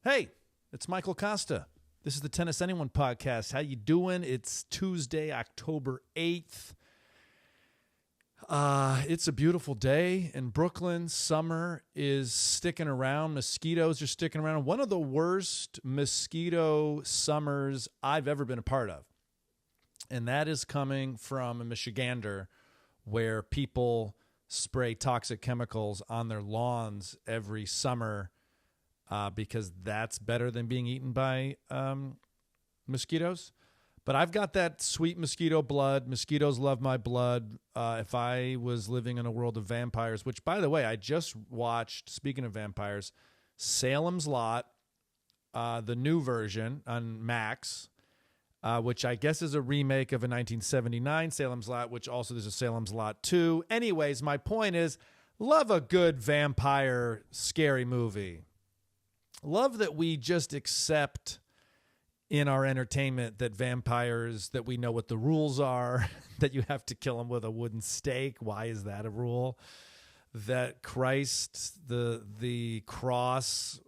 Hey, it's Michael Kosta. This is the Tennis Anyone podcast. How you doing? It's Tuesday, October 8th. It's a beautiful day in Brooklyn. Summer is sticking around. Mosquitoes are sticking around. One of the worst mosquito summers I've ever been a part of. And that is coming from a Michigander where people spray toxic chemicals on their lawns every summer because that's better than being eaten by mosquitoes. But I've got that sweet mosquito blood. Mosquitoes love my blood. If I was living in a world of vampires, which, by the way, I just watched, speaking of vampires, Salem's Lot, the new version on Max, which I guess is a remake of a 1979 Salem's Lot, which also there's a Salem's Lot 2. Anyways, my point is, love a good vampire scary movie. Love that we just accept in our entertainment that vampires, that we know what the rules are, that you have to kill them with a wooden stake. Why is that a rule? That Christ, the cross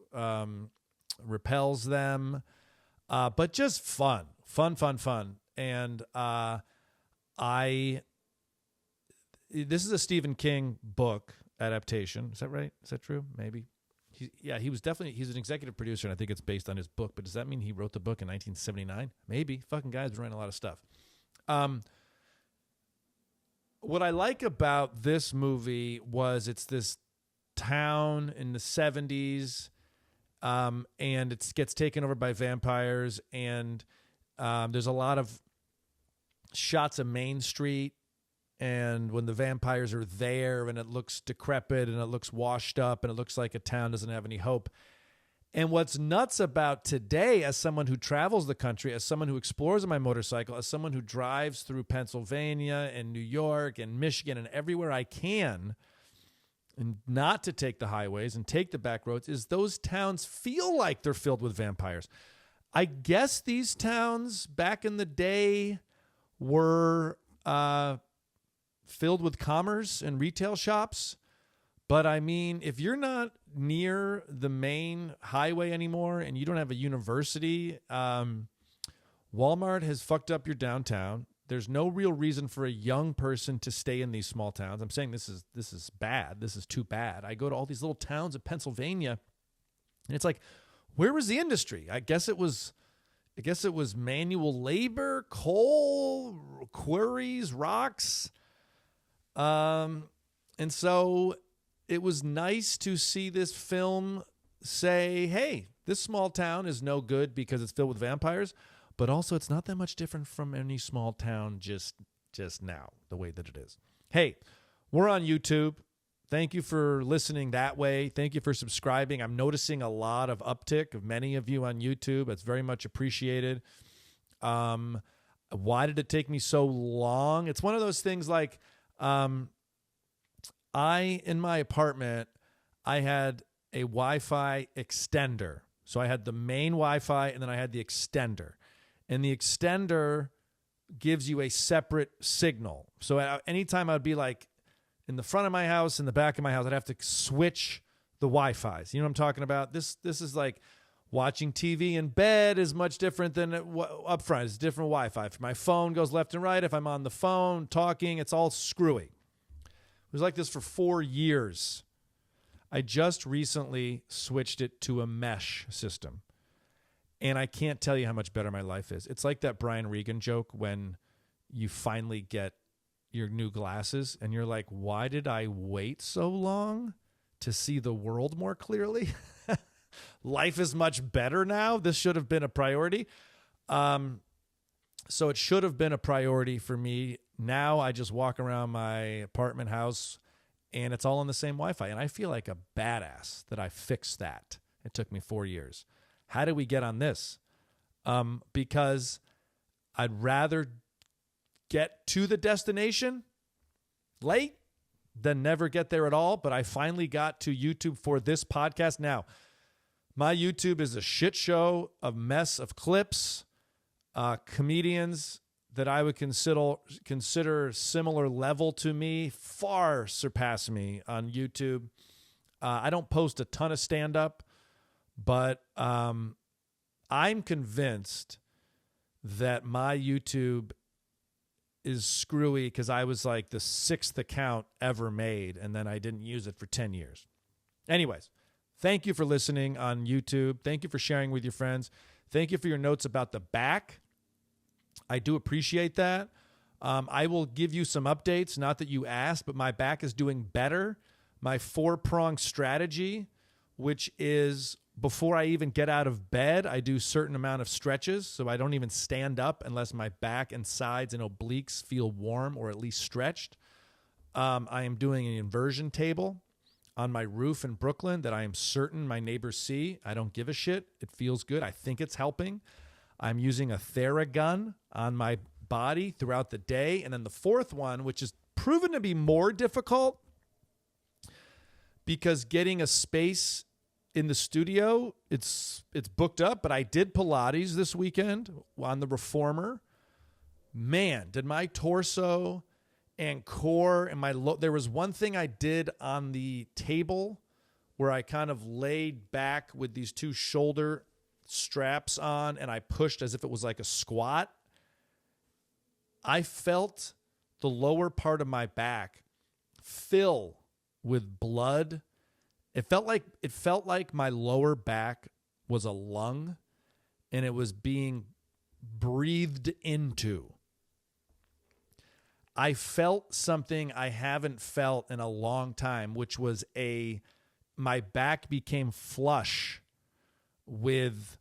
repels them, but just fun. And this is a Stephen King book adaptation. Is that right? Is that true? Maybe. He's an executive producer, and I think it's based on his book. But does that mean he wrote the book in 1979? Maybe. Fucking guy's been writing a lot of stuff. What I like about this movie was it's this town in the 70s, and it gets taken over by vampires, and there's a lot of shots of Main Street, and when the vampires are there and it looks decrepit and it looks washed up and it looks like a town doesn't have any hope. And what's nuts about today, as someone who travels the country, as someone who explores on my motorcycle, as someone who drives through Pennsylvania and New York and Michigan and everywhere I can, and not to take the highways and take the back roads, is those towns feel like they're filled with vampires. I guess these towns back in the day were filled with commerce and retail shops. But I mean, if you're not near the main highway anymore and you don't have a university, Walmart has fucked up your downtown. There's no real reason for a young person to stay in these small towns. I'm saying this is bad. This is too bad. I go to all these little towns in Pennsylvania, and it's like, where was the industry? I guess it was manual labor, coal, quarries, rocks. And so it was nice to see this film say, hey, this small town is no good because it's filled with vampires, but also it's not that much different from any small town just now, the way that it is. Hey, we're on YouTube. Thank you for listening that way. Thank you for subscribing. I'm noticing a lot of uptick of many of you on YouTube. It's very much appreciated. Why did it take me so long? It's one of those things like, in my apartment, I had a Wi-Fi extender. So I had the main Wi-Fi and then I had the extender. And the extender gives you a separate signal. So at any time I'd be like in the front of my house, in the back of my house, I'd have to switch the Wi-Fis. You know what I'm talking about? This is like watching TV in bed is much different than up front. It's different Wi-Fi. If my phone goes left and right, if I'm on the phone talking, it's all screwy. It was like this for 4 years. I just recently switched it to a mesh system. And I can't tell you how much better my life is. It's like that Brian Regan joke when you finally get your new glasses and you're like, why did I wait so long to see the world more clearly? Life is much better now. This should have been a priority. So it should have been a priority for me. Now I just walk around my apartment house and it's all on the same Wi-Fi. And I feel like a badass that I fixed that. It took me 4 years. How did we get on this? Because I'd rather get to the destination late than never get there at all. But I finally got to YouTube for this podcast. Now, my YouTube is a shit show, a mess of clips, comedians that I would consider similar level to me, far surpass me on YouTube. I don't post a ton of stand-up, But I'm convinced that my YouTube is screwy because I was like the 6th account ever made, and then I didn't use it for 10 years. Anyways, thank you for listening on YouTube. Thank you for sharing with your friends. Thank you for your notes about the back. I do appreciate that. I will give you some updates, not that you asked, but my back is doing better. My 4-pronged strategy, which is before I even get out of bed, I do a certain amount of stretches, so I don't even stand up unless my back and sides and obliques feel warm or at least stretched. I am doing an inversion table on my roof in Brooklyn that I am certain my neighbors see. I don't give a shit. It feels good. I think it's helping. I'm using a Theragun on my body throughout the day. And then the 4th one, which is proven to be more difficult because getting a space in the studio, it's booked up, but I did Pilates this weekend on the reformer. Man, did my torso and core and there was one thing I did on the table where I kind of laid back with these 2 shoulder straps on and I pushed as if it was like a squat. I felt the lower part of my back fill with blood. It felt like my lower back was a lung and it was being breathed into. I felt something I haven't felt in a long time, which was my back became flush with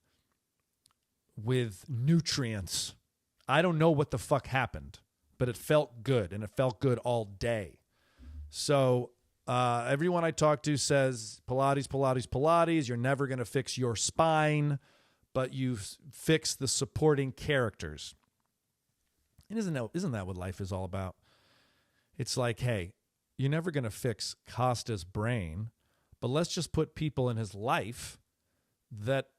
nutrients. I don't know what the fuck happened, but it felt good, and it felt good all day. So everyone I talk to says Pilates, Pilates, Pilates. You're never going to fix your spine, but you fix the supporting characters. And isn't that what life is all about? It's like, hey, you're never going to fix Kosta's brain, but let's just put people in his life that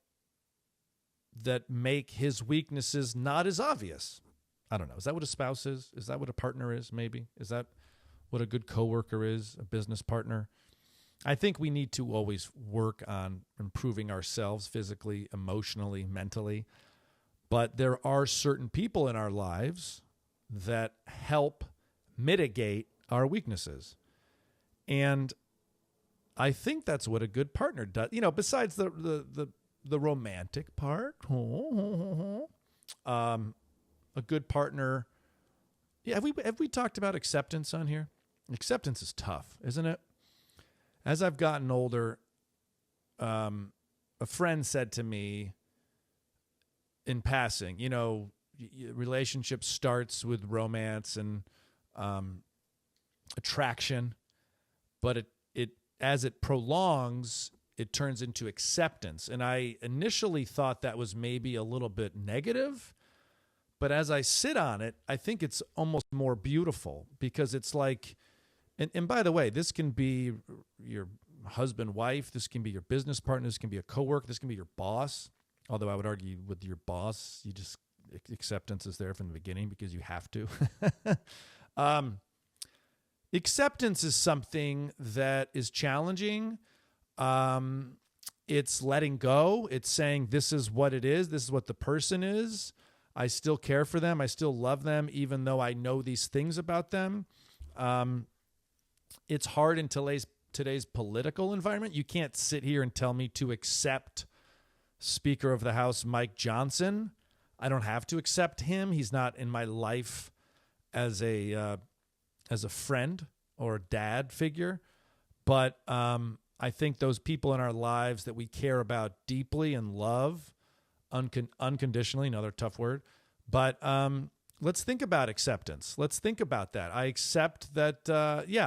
make his weaknesses not as obvious. I don't know. Is that what a spouse is? Is that what a partner is, maybe? Is that what a good coworker is, a business partner? I think we need to always work on improving ourselves physically, emotionally, mentally. But there are certain people in our lives that help mitigate our weaknesses. And I think that's what a good partner does. You know, besides the romantic part, a good partner. Yeah, have we talked about acceptance on here? Acceptance is tough, isn't it? As I've gotten older, a friend said to me in passing, you know, relationship starts with romance and attraction, but it as it prolongs, it turns into acceptance. And I initially thought that was maybe a little bit negative, but as I sit on it, I think it's almost more beautiful because it's like, and by the way, this can be your husband, wife, this can be your business partner, this can be a coworker, this can be your boss. Although I would argue with your boss, acceptance is there from the beginning because you have to. Acceptance is something that is challenging. It's letting go. It's saying this is what it is. This is what the person is. I still care for them. I still love them, even though I know these things about them. It's hard in today's political environment. You can't sit here and tell me to accept Speaker of the House Mike Johnson. I don't have to accept him. He's not in my life as a friend or a dad figure. But I think those people in our lives that we care about deeply and love unconditionally, another tough word. But let's think about acceptance. Let's think about that. I accept that.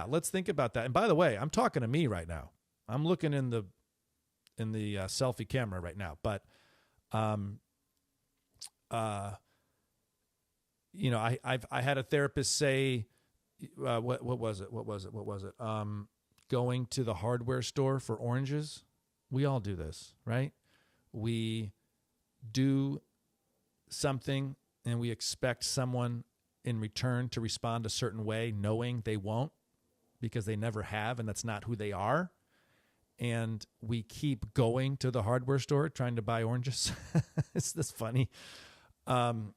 Let's think about that. And by the way, I'm talking to me right now. I'm looking in the selfie camera right now. But you know, I had a therapist say, what was it? Going to the hardware store for oranges. We all do this, right? We do something and we expect someone in return to respond a certain way, knowing they won't because they never have, and that's not who they are. and we keep going to the hardware store trying to buy oranges. It's this funny. But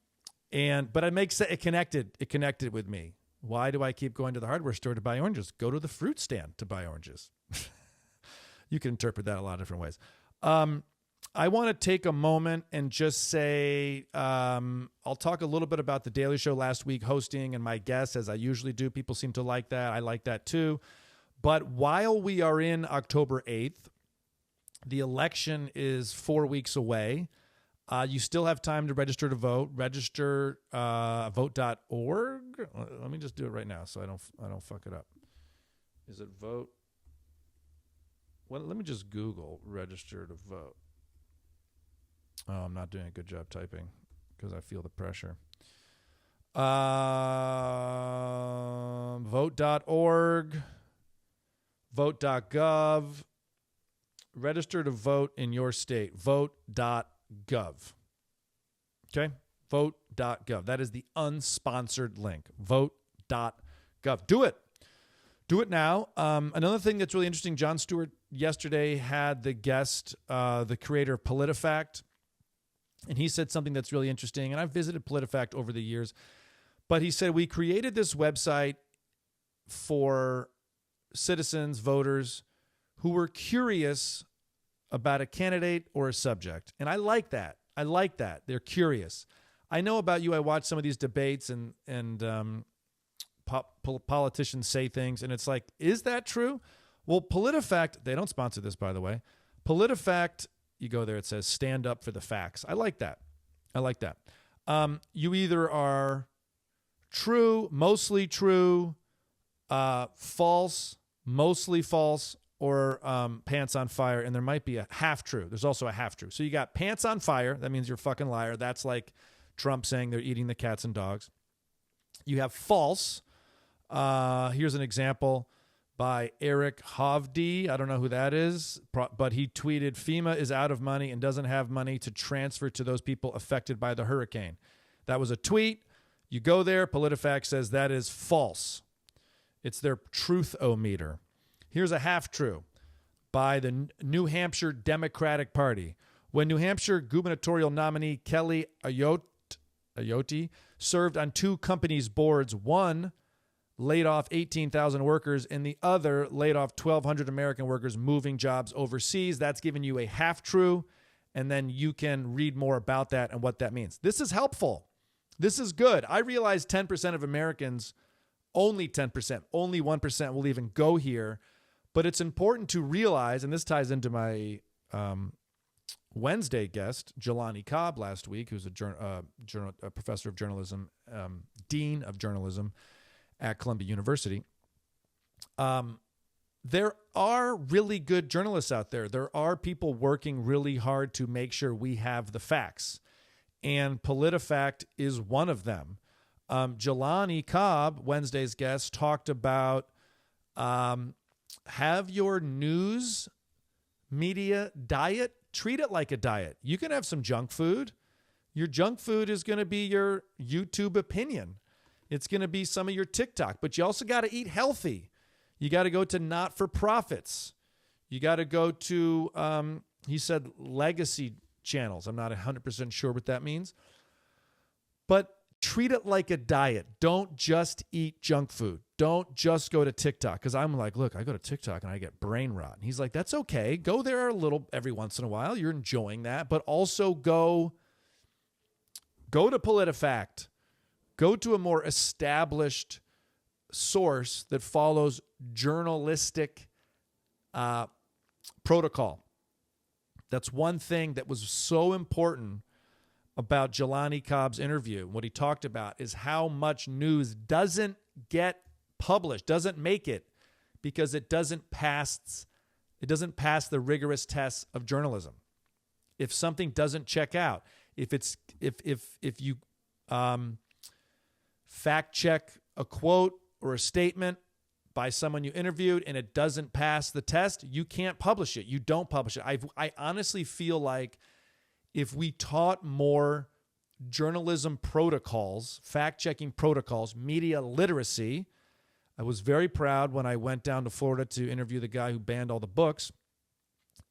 it connected with me. Why do I keep going to the hardware store to buy oranges? Go to the fruit stand to buy oranges. You can interpret that a lot of different ways. I want to take a moment and just say, I'll talk a little bit about the Daily Show last week hosting and my guests, as I usually do. People seem to like that. I like that too. But while we are in October 8th, the election is 4 weeks away. You still have time to register to vote. Register vote.org. Let me just do it right now so I don't fuck it up. Is it vote? Well, let me just Google register to vote. Oh, I'm not doing a good job typing because I feel the pressure. Vote.org, vote.gov, register to vote in your state, vote.gov. Okay? Vote.gov. That is the unsponsored link, vote.gov. Do it. Do it now. Another thing that's really interesting, Jon Stewart yesterday had the guest, the creator of PolitiFact, and he said something that's really interesting, and I've visited PolitiFact over the years, but he said, we created this website for citizens, voters, who were curious about a candidate or a subject, and I like that. I like that. They're curious. I know about you. I watch some of these debates, and politicians say things, and it's like, is that true? Well, PolitiFact, they don't sponsor this, by the way. PolitiFact, you go there, it says stand up for the facts. I like that. I like that. You either are true, mostly true, false, mostly false, or pants on fire, and there might be a half true. There's also a half true. So you got pants on fire. That means you're a fucking liar. That's like Trump saying they're eating the cats and dogs. You have false. Here's an example by Eric Hovde. I don't know who that is, but he tweeted, FEMA is out of money and doesn't have money to transfer to those people affected by the hurricane. That was a tweet. You go there, PolitiFact says that is false. It's their truth-o-meter. Here's a half-true by the New Hampshire Democratic Party. When New Hampshire gubernatorial nominee Kelly Ayotte served on two companies' boards, one laid off 18,000 workers, and the other laid off 1,200 American workers moving jobs overseas. That's giving you a half-true, and then you can read more about that and what that means. This is helpful. This is good. I realize 10% of Americans, only 10%, only 1% will even go here, but it's important to realize, and this ties into my Wednesday guest, Jelani Cobb, last week, who's a professor of journalism, dean of journalism at Columbia University. There are really good journalists out there. There are people working really hard to make sure we have the facts. And PolitiFact is one of them. Jelani Cobb, Wednesday's guest, talked about have your news media diet, treat it like a diet. You can have some junk food. Your junk food is going to be your YouTube opinion. It's going to be some of your TikTok, but you also got to eat healthy. You got to go to not-for-profits. You got to go to, he said, legacy channels. I'm not 100% sure what that means. But treat it like a diet. Don't just eat junk food. Don't just go to TikTok. Because I'm like, look, I go to TikTok and I get brain rot. And he's like, that's okay. Go there a little every once in a while. You're enjoying that. But also go to PolitiFact. Go to a more established source that follows journalistic protocol. That's one thing that was so important about Jelani Cobb's interview. What he talked about is how much news doesn't get published, doesn't make it, because it doesn't pass the rigorous tests of journalism. If something doesn't check out, if you fact check a quote or a statement by someone you interviewed and it doesn't pass the test, you can't publish it. You don't publish it. I honestly feel like if we taught more journalism protocols, fact-checking protocols, media literacy. I was very proud when I went down to Florida to interview the guy who banned all the books.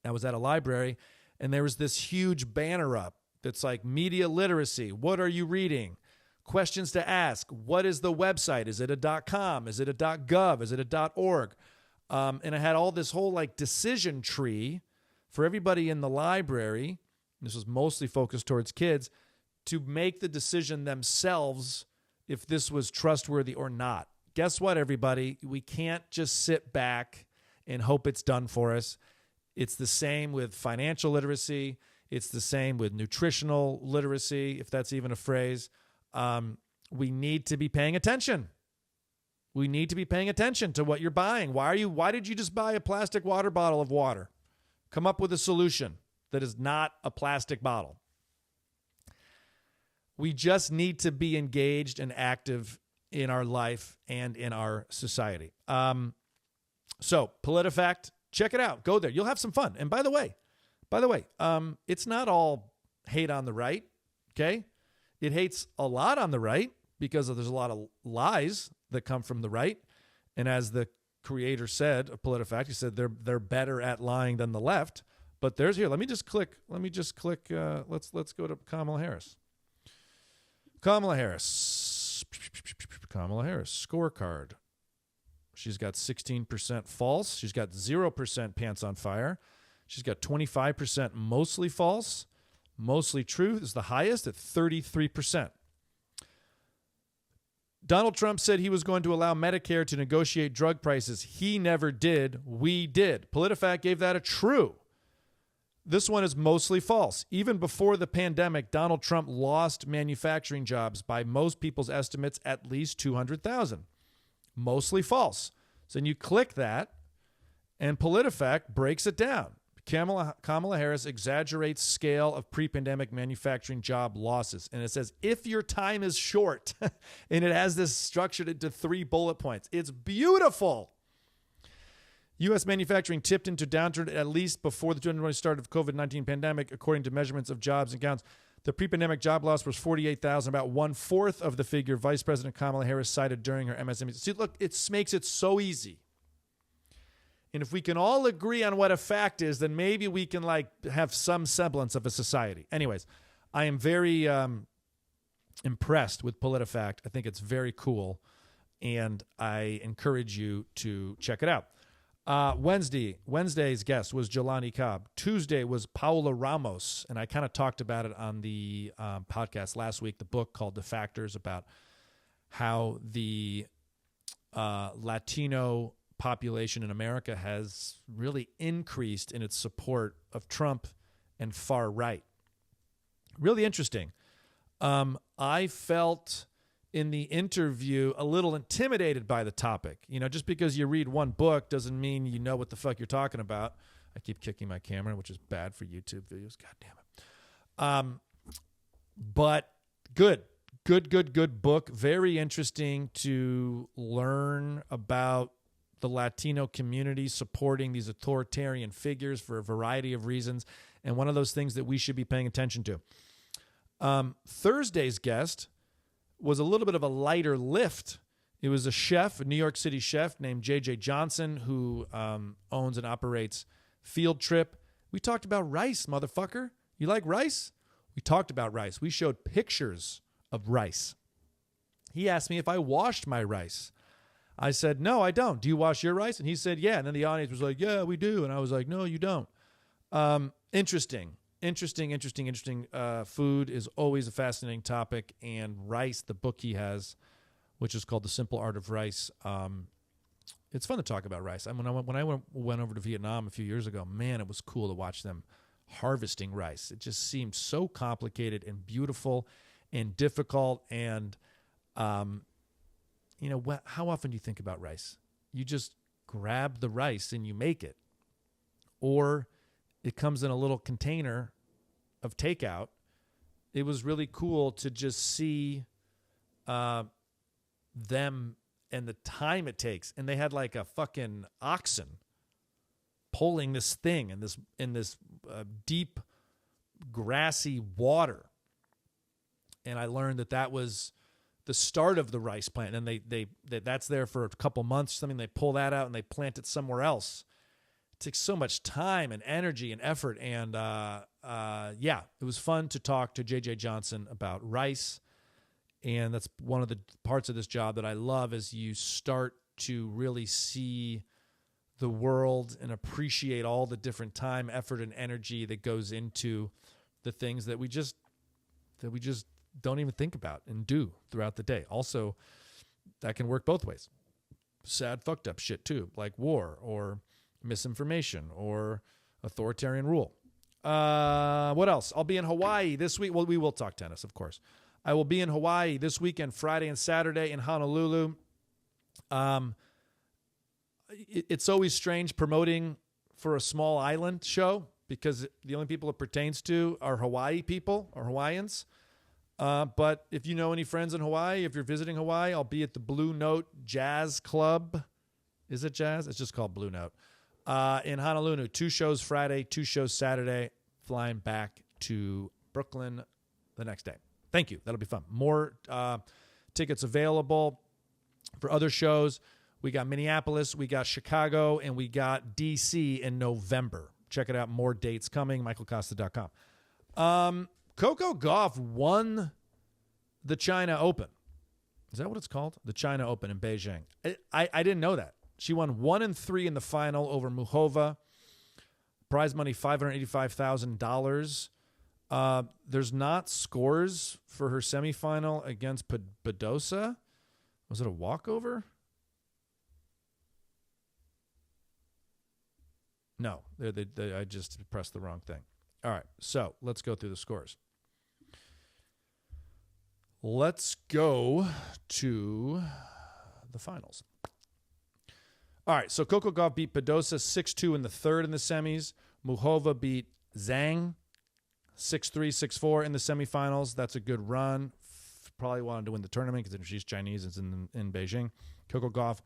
I was at a library, and there was this huge banner up that's like media literacy. What are you reading? Questions to ask. What is the website? Is it a .com? Is it a .gov? Is it a .org? And I had all this whole like decision tree for everybody in the library. This was mostly focused towards kids to make the decision themselves if this was trustworthy or not. Guess what, everybody? We can't just sit back and hope it's done for us. It's the same with financial literacy. It's the same with nutritional literacy, if that's even a phrase. We need to be paying attention. We need to be paying attention to what you're buying. Why did you just buy a plastic water bottle of water? Come up with a solution that is not a plastic bottle. We just need to be engaged and active in our life and in our society. So PolitiFact, check it out. Go there. You'll have some fun. And by the way, it's not all hate on the right, okay? It hates a lot on the right because there's a lot of lies that come from the right. And as the creator said of PolitiFact, he said they're better at lying than the left. But let me just click, let's go to Kamala Harris. Kamala Harris scorecard. She's got 16% false. She's got 0% pants on fire. She's got 25% mostly false. Mostly true is the highest at 33%. Donald Trump said he was going to allow Medicare to negotiate drug prices. He never did. We did. PolitiFact gave that a true. This one is mostly false. Even before the pandemic, Donald Trump lost manufacturing jobs by most people's estimates at least 200,000. Mostly false. So then you click that, and PolitiFact breaks it down. Kamala Harris exaggerates scale of pre-pandemic manufacturing job losses. And it says, if your time is short, and it has this structured into 3 bullet points. It's beautiful. U.S. manufacturing tipped into downturn at least before the 2020 start of COVID-19 pandemic, according to measurements of jobs and counts. The pre-pandemic job loss was 48,000, about 1/4 of the figure Vice President Kamala Harris cited during her MSNBC. See, look, it makes it so easy. And if we can all agree on what a fact is, then maybe we can have some semblance of a society. Anyways, I am very impressed with PolitiFact. I think it's very cool, and I encourage you to check it out. Wednesday's guest was Jelani Cobb. Tuesday was Paula Ramos, and I kind of talked about it on the podcast last week, the book called The Factors, about how the Latino population in America has really increased in its support of Trump and far right. Really interesting. I felt in the interview a little intimidated by the topic. You know, just because you read one book doesn't mean you know what the fuck you're talking about. I keep kicking my camera, which is bad for YouTube videos. God damn it. But good book. Very interesting to learn about the Latino community supporting these authoritarian figures for a variety of reasons. And one of those things that we should be paying attention to. Thursday's guest was a little bit of a lighter lift. It was a chef, a New York City chef named J.J. Johnson, who owns and operates Field Trip. We talked about rice, motherfucker. You like rice? We talked about rice. We showed pictures of rice. He asked me if I washed my rice. I said, no, I don't. Do you wash your rice? And he said, yeah. And then the audience was like, yeah, we do. And I was like, no, you don't. Interesting. Food is always a fascinating topic, and rice, the book he has, which is called The Simple Art of Rice. It's fun to talk about rice. When I went over to Vietnam a few years ago, man, it was cool to watch them harvesting rice. It just seemed so complicated and beautiful and difficult. And, how often do you think about rice? You just grab the rice and you make it. Or it comes in a little container of takeout. It was really cool to just see them and the time it takes. And they had like a fucking oxen pulling this thing in this deep grassy water. And I learned that was the start of the rice plant. And that's there for a couple months or something. They pull that out and they plant it somewhere else It takes so much time and energy and effort. And yeah, it was fun to talk to JJ Johnson about rice. And that's one of the parts of this job that I love, is you start to really see the world and appreciate all the different time, effort, and energy that goes into the things that we just don't even think about and do throughout the day. Also, that can work both ways. Sad, fucked up shit too, like war or misinformation or authoritarian rule. What else? I'll be in Hawaii this week. Well, we will talk tennis, of course. I will be in Hawaii this weekend, Friday and Saturday in Honolulu. It's always strange promoting for a small island show, because the only people it pertains to are Hawaii people or Hawaiians. But if you know any friends in Hawaii, if you're visiting Hawaii, I'll be at the Blue Note Jazz Club. Is it jazz? It's just called Blue Note. In Honolulu, 2 shows Friday, 2 shows Saturday, flying back to Brooklyn the next day. Thank you. That'll be fun. More tickets available for other shows. We got Minneapolis, we got Chicago, and we got DC in November. Check it out. More dates coming. michaelcosta.com. Coco Gauff won the China Open. Is that what it's called? The China Open in Beijing. I didn't know that. She won 1-3 in the final over Muchova. Prize money $585,000. There's not scores for her semifinal against Badosa. Was it a walkover? No, I just pressed the wrong thing. All right, so let's go through the scores. Let's go to the finals. All right, so Coco Gauff beat Badosa 6-2 in the third in the semis. Muchova beat Zhang 6-3, 6-4 in the semifinals. That's a good run. Probably wanted to win the tournament because she's Chinese. It's in Beijing. Coco Gauff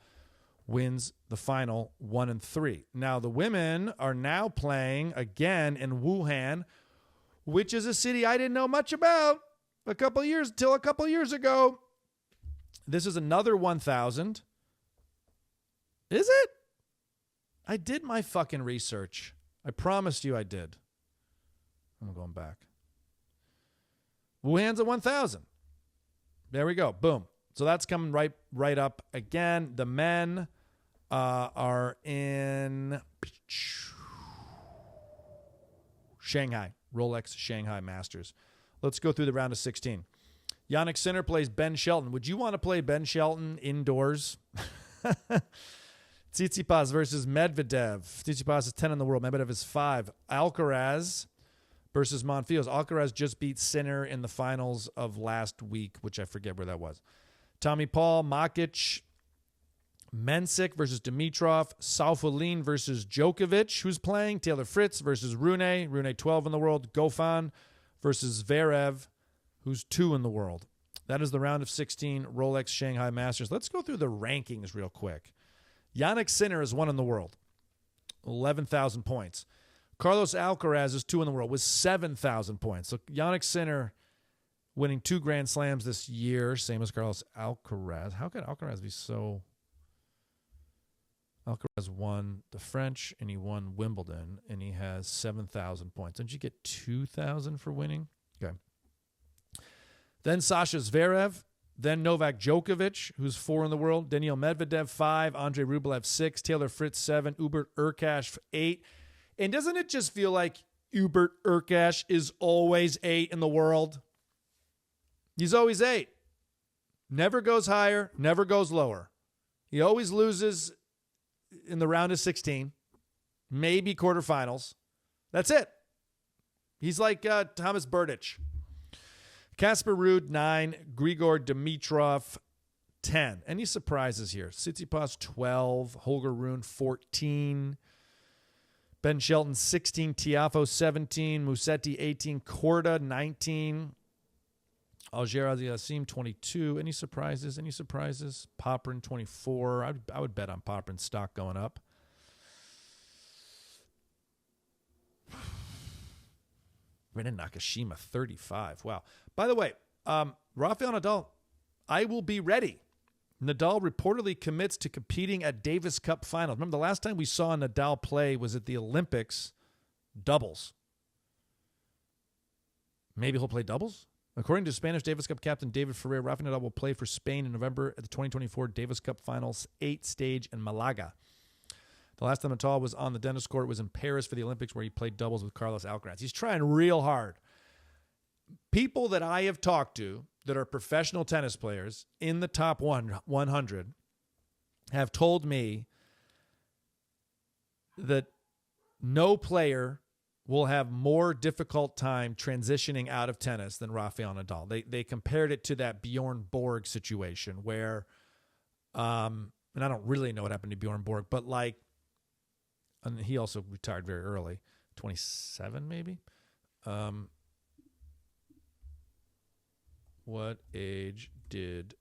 wins the final 1-3. Now, the women are now playing again in Wuhan, which is a city I didn't know much about until a couple years ago. This is another 1,000. Is it? I did my fucking research. I promised you I did. I'm going back. Wuhan's a 1,000. There we go. Boom. So that's coming right up again. The men are in Shanghai. Rolex Shanghai Masters. Let's go through the round of 16. Yannick Sinner plays Ben Shelton. Would you want to play Ben Shelton indoors? Tsitsipas versus Medvedev. Tsitsipas is 10 in the world. Medvedev is 5. Alcaraz versus Monfils. Alcaraz just beat Sinner in the finals of last week, which I forget where that was. Tommy Paul, Makic, Mensik versus Dimitrov. Saufalin versus Djokovic, who's playing. Taylor Fritz versus Rune. Rune 12 in the world. Goffin versus Zverev, who's 2 in the world. That is the round of 16 Rolex Shanghai Masters. Let's go through the rankings real quick. Yannick Sinner is 1 in the world, 11,000 points. Carlos Alcaraz is 2 in the world with 7,000 points. So Yannick Sinner winning 2 Grand Slams this year, same as Carlos Alcaraz. How could Alcaraz be so... Alcaraz won the French, and he won Wimbledon, and he has 7,000 points. Didn't you get 2,000 for winning? Okay. Then Sasha Zverev. Then Novak Djokovic, who's 4 in the world. Daniil Medvedev, 5. Andrei Rublev, 6. Taylor Fritz, 7. Hubert Urkash, 8. And doesn't it just feel like Hubert Urkash is always 8 in the world? He's always 8. Never goes higher, never goes lower. He always loses in the round of 16, maybe quarterfinals. That's it. He's like Thomas Berdych. Casper Ruud, 9. Grigor Dimitrov, 10. Any surprises here? Tsitsipas, 12. Holger Rune, 14. Ben Shelton, 16. Tiafoe, 17. Musetti, 18. Korda, 19. Alger-Aliassime, 22. Any surprises? Poprin, 24. I would bet on Poprin's stock going up. Renan Nakashima, 35. Wow. By the way, Rafael Nadal, I will be ready Nadal reportedly commits to competing at Davis Cup finals. Remember, the last time we saw Nadal play was at the Olympics doubles. Maybe he'll play doubles? According to Spanish Davis Cup captain David Ferrer, Rafael Nadal will play for Spain in November at the 2024 Davis Cup Finals 8 stage in Malaga. The last time Nadal was on the tennis court was in Paris for the Olympics, where he played doubles with Carlos Alcaraz. He's trying real hard. People that I have talked to that are professional tennis players in the top 100 have told me that no player will have more difficult time transitioning out of tennis than Rafael Nadal. They compared it to that Bjorn Borg situation where, and I don't really know what happened to Bjorn Borg, but like, and he also retired very early, 27 maybe. What age did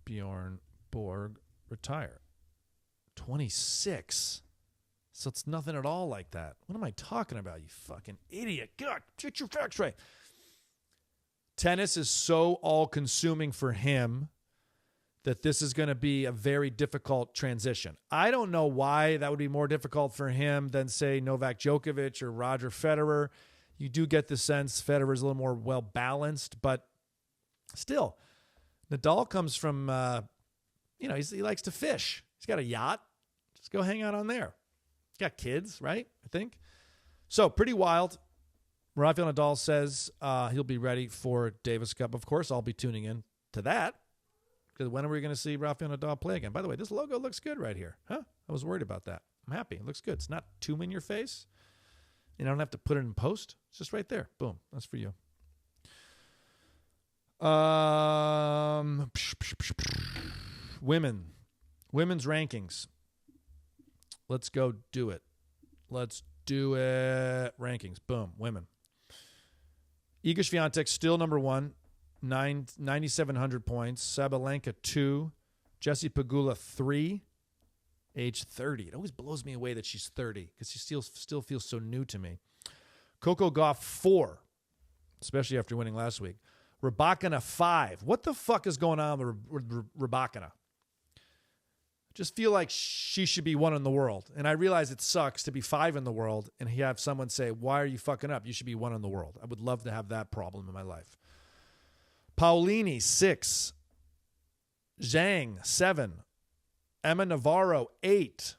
Bjorn Borg retire? 26. So it's nothing at all like that. What am I talking about, you fucking idiot? God, get your facts right. Tennis is so all-consuming for him that this is going to be a very difficult transition. I don't know why that would be more difficult for him than, say, Novak Djokovic or Roger Federer. You do get the sense Federer's a little more well-balanced, but still, Nadal comes from, he likes to fish. He's got a yacht. Just go hang out on there. Got kids, right? I think. So pretty wild. Rafael Nadal says he'll be ready for Davis Cup. Of course, I'll be tuning in to that. Because when are we going to see Rafael Nadal play again? By the way, this logo looks good right here. Huh? I was worried about that. I'm happy. It looks good. It's not too in your face. You don't have to put it in post. It's just right there. Boom. That's for you. Women's rankings. Let's go do it. Let's do it. Rankings. Boom. Women. Iga Swiatek still number one. 9,700 points. Sabalenka 2. Jessie Pegula 3. Age 30. It always blows me away that she's 30 because she still feels so new to me. Coco Gauff 4. Especially after winning last week. Rybakina 5. What the fuck is going on with Rybakina? Just feel like she should be 1 in the world. And I realize it sucks to be 5 in the world and have someone say, why are you fucking up? You should be 1 in the world. I would love to have that problem in my life. Paolini 6. Zhang 7. Emma Navarro 8.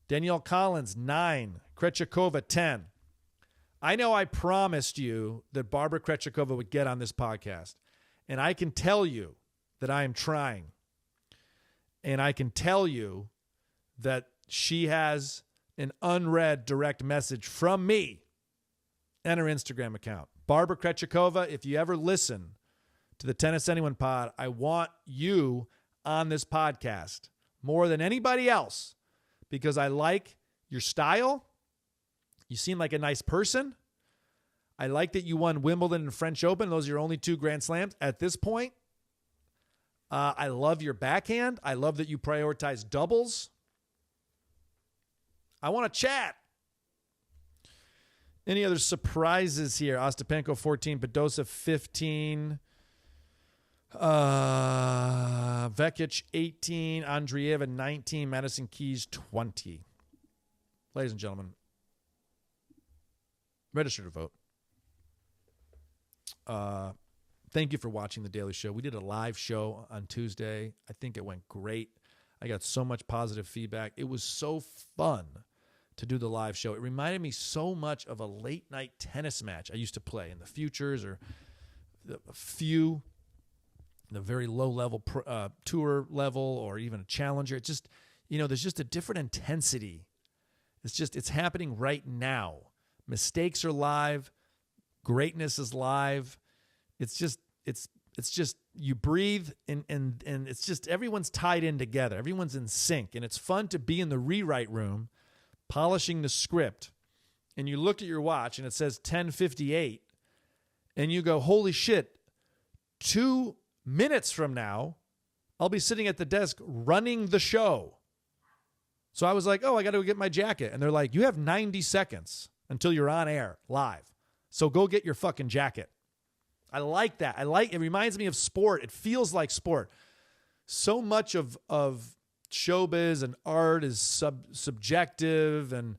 Danielle Collins 9. Krejcikova 10. I know I promised you that Barbara Krejcikova would get on this podcast. And I can tell you that I am trying. And I can tell you that she has an unread direct message from me and her Instagram account. Barbara Krejcikova, if you ever listen to the Tennis Anyone pod, I want you on this podcast more than anybody else because I like your style. You seem like a nice person. I like that you won Wimbledon and French Open. Those are your only 2 Grand Slams at this point. I love your backhand. I love that you prioritize doubles. I want to chat. Any other surprises here? Ostapenko 14, Badosa 15, Vekic 18, Andreeva 19, Madison Keys 20. Ladies and gentlemen, register to vote. Thank you for watching The Daily Show. We did a live show on Tuesday. I think it went great. I got so much positive feedback. It was so fun to do the live show. It reminded me so much of a late night tennis match I used to play in the Futures or the very low level tour level or even a challenger. It just, there's just a different intensity. It's happening right now. Mistakes are live. Greatness is live. It's just you breathe and it's just everyone's tied in together. Everyone's in sync. And it's fun to be in the rewrite room polishing the script. And you look at your watch and it says 10:58 and you go, holy shit, 2 minutes from now, I'll be sitting at the desk running the show. So I was like, I got to go get my jacket. And they're like, you have 90 seconds until you're on air live. So go get your fucking jacket. I like that. It reminds me of sport. It feels like sport. so much of showbiz and art is subjective, and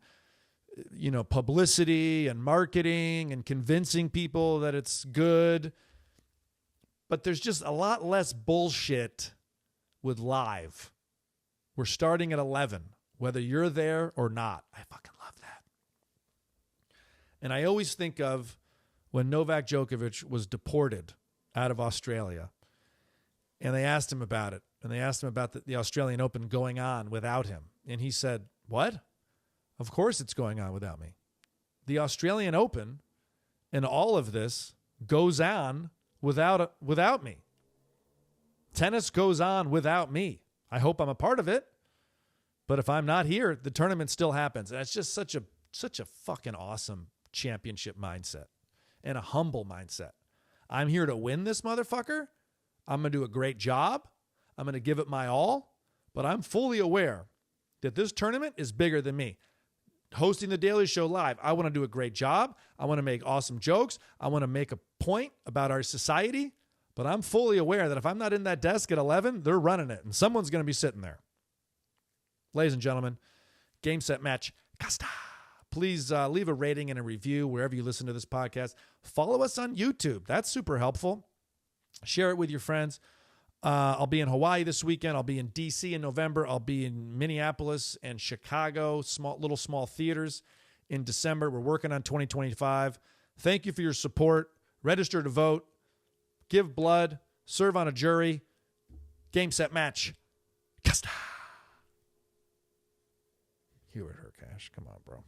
publicity and marketing and convincing people that it's good. But there's just a lot less bullshit with live. We're starting at 11, whether you're there or not. I fucking love that. And I always think of when Novak Djokovic was deported out of Australia, and they asked him about it. And they asked him about the Australian Open going on without him. And he said, what? Of course it's going on without me. The Australian Open and all of this goes on without me. Tennis goes on without me. I hope I'm a part of it. But if I'm not here, the tournament still happens. And it's just such a fucking awesome championship mindset and a humble mindset. I'm here to win this motherfucker. I'm going to do a great job. I'm going to give it my all. But I'm fully aware that this tournament is bigger than me. Hosting the Daily Show live, I want to do a great job. I want to make awesome jokes. I want to make a point about our society. But I'm fully aware that if I'm not in that desk at 11, they're running it. And someone's going to be sitting there. Ladies and gentlemen, game, set, match, Kosta. Please leave a rating and a review wherever you listen to this podcast. Follow us on YouTube. That's super helpful. Share it with your friends. I'll be in Hawaii this weekend. I'll be in D.C. in November. I'll be in Minneapolis and Chicago, small theaters in December. We're working on 2025. Thank you for your support. Register to vote. Give blood. Serve on a jury. Game, set, match. Kosta. Hewitt Hercash. Come on, bro.